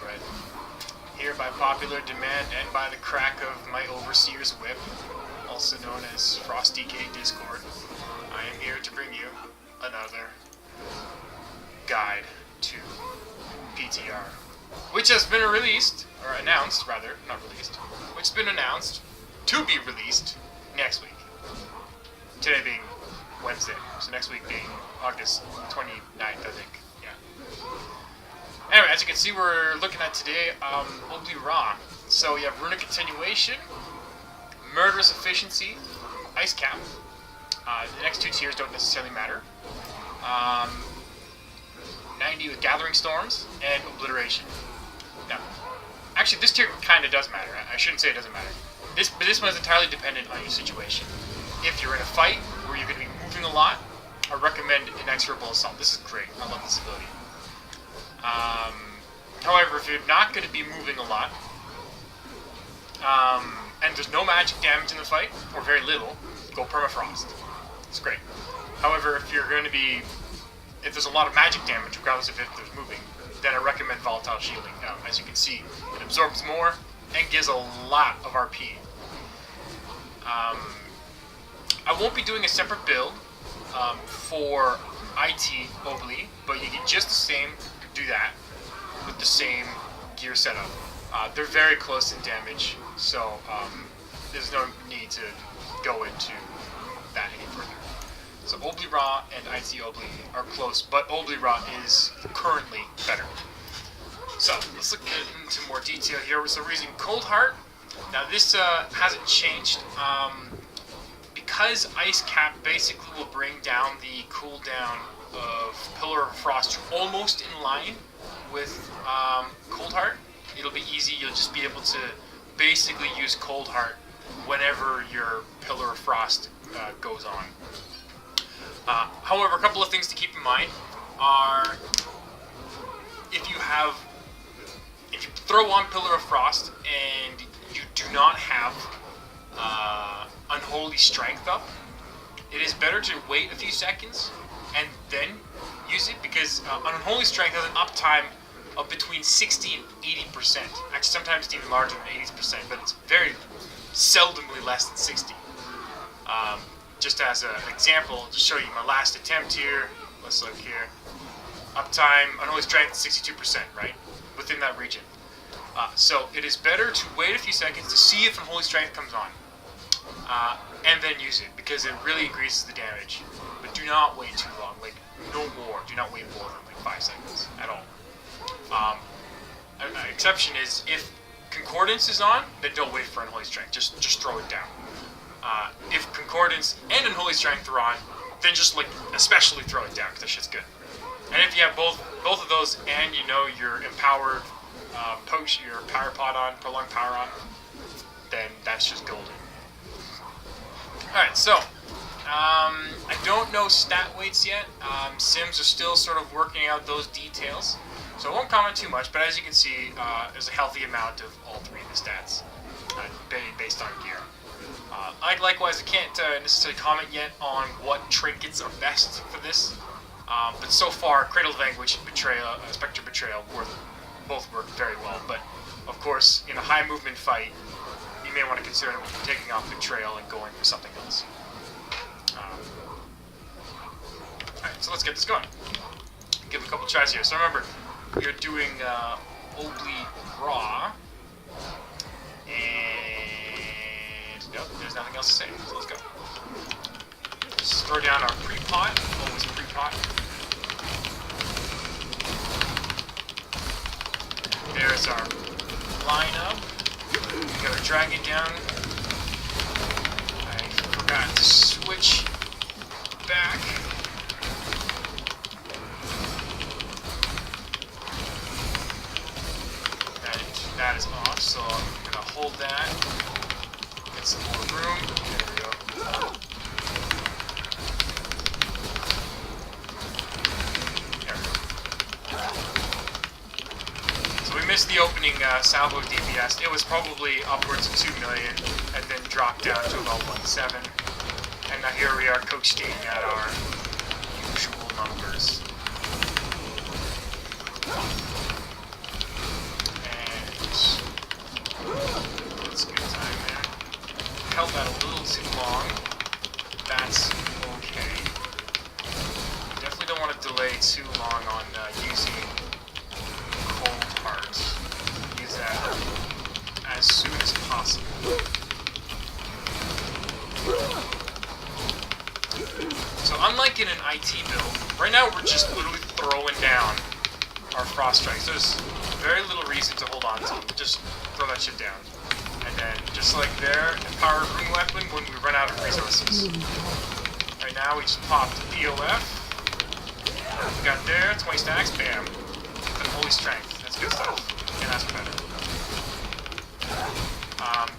but here by popular demand and by the crack of my Overseer's Whip, also known as Frost DK Discord, I am here to bring you another guide to PTR, which has been released, or announced rather, not released, which has been announced to be released next week. Today being Wednesday, so next week being August 29th, I think. Anyway, as you can see, we're looking at today Obli Raw. So you have Runic Attenuation, Murderous Efficiency, Ice Cap. The next two tiers don't necessarily matter. 90 with Gathering Storms and Obliteration. Now, actually, this tier kind of does matter. I shouldn't say it doesn't matter. This one is entirely dependent on your situation. If you're in a fight where you're going to be moving a lot, I recommend Inexorable Assault. This is great. I love this ability. However, if you're not going to be moving a lot, and there's no magic damage in the fight, or very little, go Permafrost. It's great. However, if there's a lot of magic damage, regardless of if there's moving, then I recommend Volatile Shielding. As you can see, it absorbs more and gives a lot of RP. I won't be doing a separate build for IT Obli, but you get just the same, do that with the same gear setup. They're very close in damage, so there's no need to go into that any further. So Obli Raw and IT Obli are close, but Obli Raw is currently better. So let's look into more detail here. So we're using Cold Heart. Now this hasn't changed. Because Ice Cap basically will bring down the cooldown of Pillar of Frost almost in line with Cold Heart. It'll be easy. You'll just be able to basically use Cold Heart whenever your Pillar of Frost goes on. However, a couple of things to keep in mind are if you throw on Pillar of Frost and you do not have Unholy Strength up, it is better to wait a few seconds and then use it, because Unholy Strength has an uptime of between 60 and 80%. Actually, sometimes it's even larger than 80%, but it's very seldomly less than 60. Just as an example, to show you my last attempt here, let's look here. Uptime, Unholy Strength, 62%, right? Within that region. So it is better to wait a few seconds to see if Unholy Strength comes on. And then use it, because it really increases the damage. But do not wait too long, like no more. Do not wait more than like 5 seconds at all. An exception is if Concordance is on, then don't wait for Unholy Strength. Just throw it down. If Concordance and Unholy Strength are on, then just like especially throw it down, because that shit's good. And if you have both of those, and you know your empowered potion, your power pod on, prolonged power on, then that's just golden. Alright, so, I don't know stat weights yet. Sims are still sort of working out those details, so I won't comment too much, but as you can see, there's a healthy amount of all three of the stats, based on gear. Likewise, I can't necessarily comment yet on what trinkets are best for this, but so far, Cradle of Anguish and Betrayal, Spectre Betrayal both work very well, but of course, in a high movement fight, you may want to consider taking off Betrayal and going for something else. Alright, so let's get this going. Give it a couple tries here. So remember, we are doing Obli Raw, and nope, there's nothing else to say, so let's go. Just throw down our pre-pot, always pre-pot. There's our lineup. We gotta drag it down. I forgot to switch back. That is off, so I'm gonna hold that. Get some more room. There we go. There we go. So we missed the opening salvo DPS. It was probably upwards of 2 million, and then dropped down to about 1.7. And now here we are coasting at our usual numbers. that's okay. Definitely don't want to delay too long on using Cold Heart. Use that as soon as possible. So unlike in an IT build, right now we're just literally throwing down our Frost Strikes. There's very little reason to hold on to them. Just throw that shit down. And then, just like there, empower Rune Weapon when we run out of resources. Right now we just popped POF. We got there, 20 stacks, bam. And Holy Strength, that's good stuff. And that's better.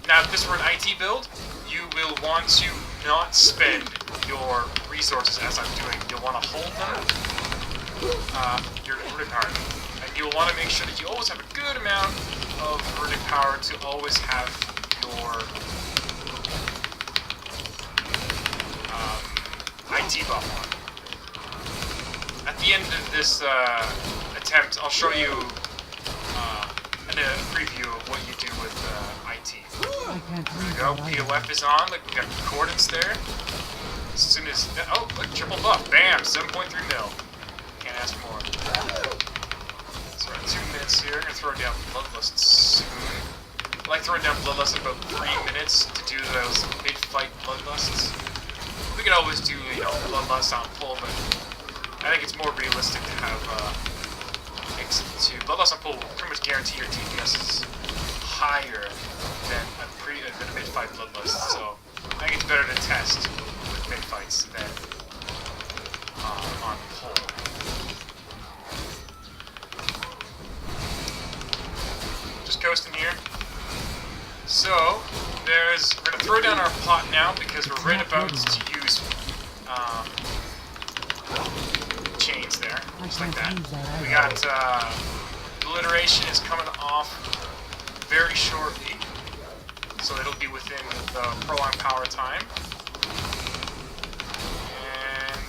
Now if this were an IT build, you will want to not spend your resources as I'm doing. You'll want to hold them, your runic power, and you'll want to make sure that you always have a good amount of runic power to always have your IT buff on. At the end of this attempt, I'll show you a preview of what you do with IT. There we go, POF is on, look, we got concordance there. As soon as, oh, look, triple buff, bam, 7.3 mil. Can't ask for more. So we're at 2 minutes here, I'm gonna throw down Bloodlust soon. I like throwing down Bloodlust in about 3 minutes to do those mid-fight Bloodlusts. We can always do, you know, Bloodlust on pull, but I think it's more realistic to have, Bloodlust on pull will pretty much guarantee your DPS is higher than a mid-fight Bloodlust, so I think it's better to test with mid-fights than on pull. Just coasting here. So, we're going to throw down our pot now because we're right about to use chains there, just like that. We got Obliteration is coming off very shortly, so it'll be within the prolonged power time. And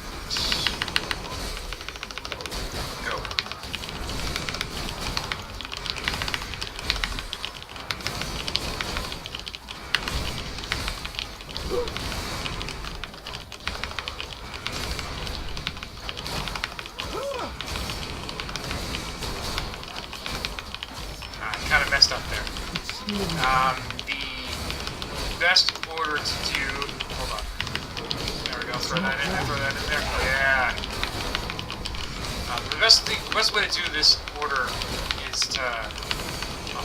go. Kind of messed up there. The best order to do. Hold on. There we go. Throw that in there. Throw that in there. Yeah. The best way to do this order is to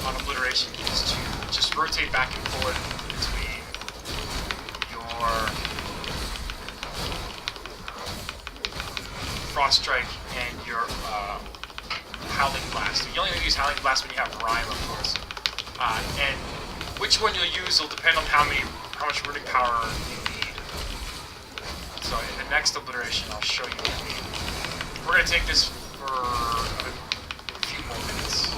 on Obliteration is to just rotate back and forth between your Frost Strike and your Howling Blast. You only use Howling Blast when you have Rhyme, of course. And which one you'll use will depend on how much runic power you need. So in the next Obliteration, I'll show you what I mean. We're going to take this for a few more minutes.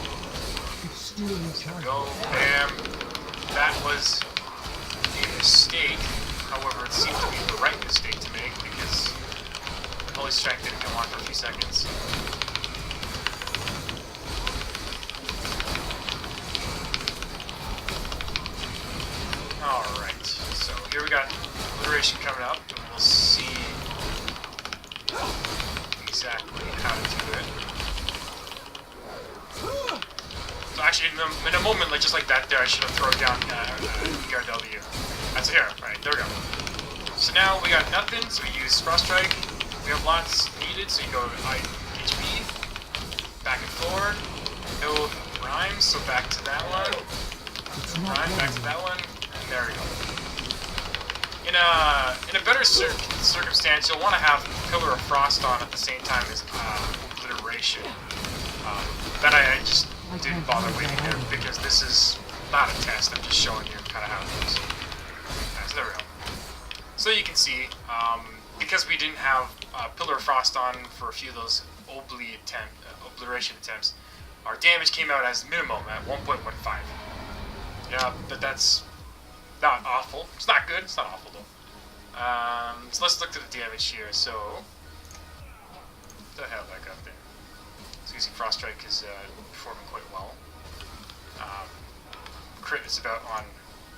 There we go, bam. That was a mistake. However, it seemed to be the right mistake to make because Holy Strength didn't come on for a few seconds. Alright, so here we got Obliteration coming up, and we'll see exactly how to do it. So actually, in a moment, like just like that there, I should have thrown down ERW. That's here, right, there we go. So now we got nothing, so we use Frost Strike. We have lots needed, so you go HP, back and forward. No Rhyme, so back to that one. Rhyme, back to that one. There we go. In a better circumstance, you'll want to have Pillar of Frost on at the same time as Obliteration. That I just didn't bother waiting there because this is not a test. I'm just showing you kind of how it goes. Right, so there we go. So you can see, because we didn't have Pillar of Frost on for a few of those Obliteration attempts, our damage came out as minimum at 1.15. Yeah, but that's not awful. It's not good. It's not awful though. So let's look at the damage here. So, what the hell back up there? So you see Frost Strike is performing quite well. Crit is about on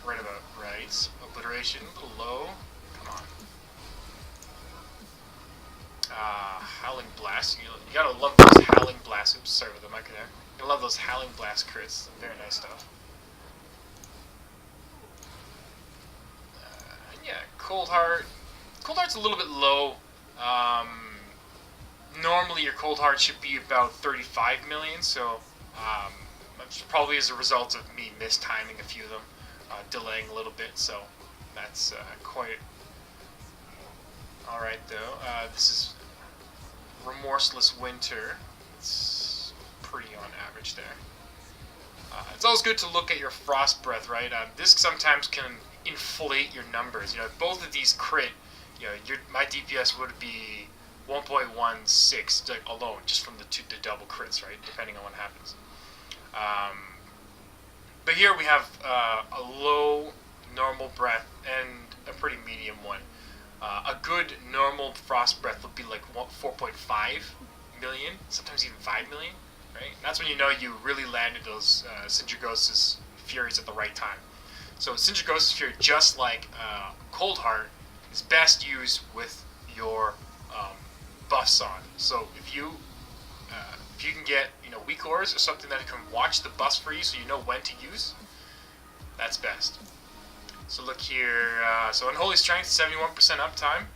right. Obliteration a little low. Come on. Howling Blast. You gotta love those Howling Blast. Oops, sorry about the mic there. You love those Howling Blast crits. Very nice stuff. Yeah, Cold Heart. Cold Heart's a little bit low. Normally your Cold Heart should be about 35 million, so that's probably as a result of me mistiming a few of them, delaying a little bit, so that's quite alright though. This is Remorseless Winter. It's pretty on average there. It's always good to look at your Frost Breath, right? This sometimes can inflate your numbers. You know, if both of these crit, you know, my DPS would be 1.16 like, alone, just from the double crits, right? Depending on what happens. But here we have a low normal breath and a pretty medium one. A good normal Frost Breath would be like 4.5 million, sometimes even 5 million, right? And that's when you know you really landed those Sindragosa's Furies at the right time. So Sindragosa's Fury, just like Cold Heart, is best used with your buffs on. So if you can get weak auras or something that can watch the buffs for you, so you know when to use, that's best. So look here. So Unholy Strength, 71% uptime.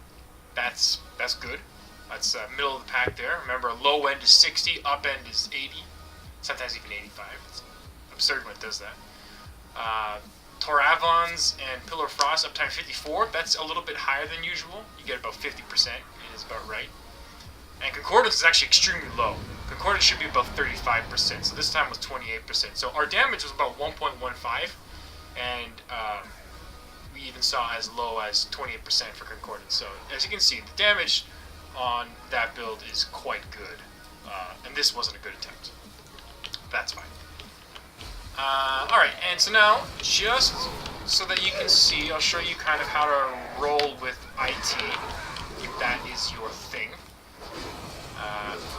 That's good. That's middle of the pack there. Remember, low end is 60, up end is 80, sometimes even 85. It's absurd when it does that. Toravons and Pillar of Frost, uptime 54. That's a little bit higher than usual. You get about 50%. It is about right. And Concordance is actually extremely low. Concordance should be about 35%. So this time was 28%. So our damage was about 1.15, and we even saw as low as 28% for Concordance. So as you can see, the damage on that build is quite good. And this wasn't a good attempt. That's fine. Alright, and so now, just so that you can see, I'll show you kind of how to roll with IT, if that is your thing.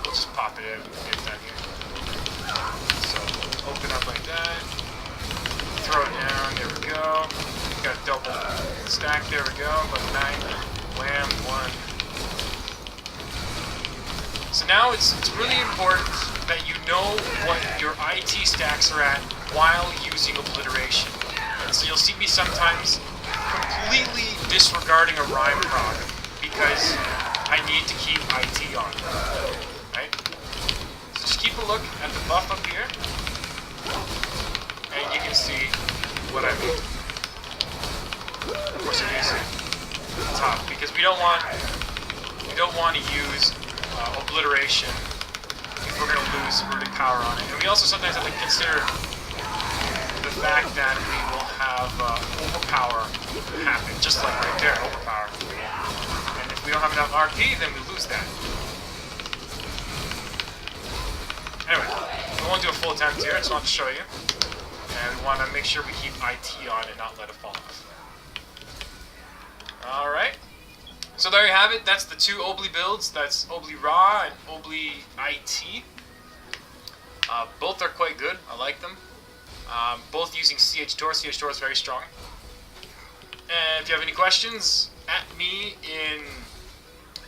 We'll just pop it in and get that here. So, open up like that, throw it down, there we go. Got a double stack, there we go, about 9, wham, 1. So now it's really important that you know what your IT stacks are at while using Obliteration. And so you'll see me sometimes completely disregarding a rhyme proc because I need to keep IT on. Right? So just keep a look at the buff up here, and you can see what I mean. Of course it is top because we don't want to use Obliteration if we're going to lose runic power on it. And we also sometimes have to consider the fact that we will have overpower happen, just like right there, overpower. And if we don't have enough RP, then we lose that. Anyway, we won't do a full attempt here, I just want to show you. And we want to make sure we keep IT on and not let it fall off. Alright. So there you have it. That's the two Obli builds. That's Obli Raw and Obli IT. Both are quite good. I like them. Both using CH-Tor. CH-Tor is very strong. And if you have any questions, at me in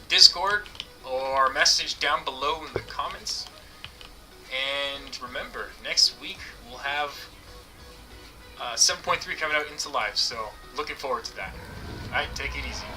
Discord or message down below in the comments. And remember, next week we'll have 7.3 coming out into live. So looking forward to that. Alright, take it easy.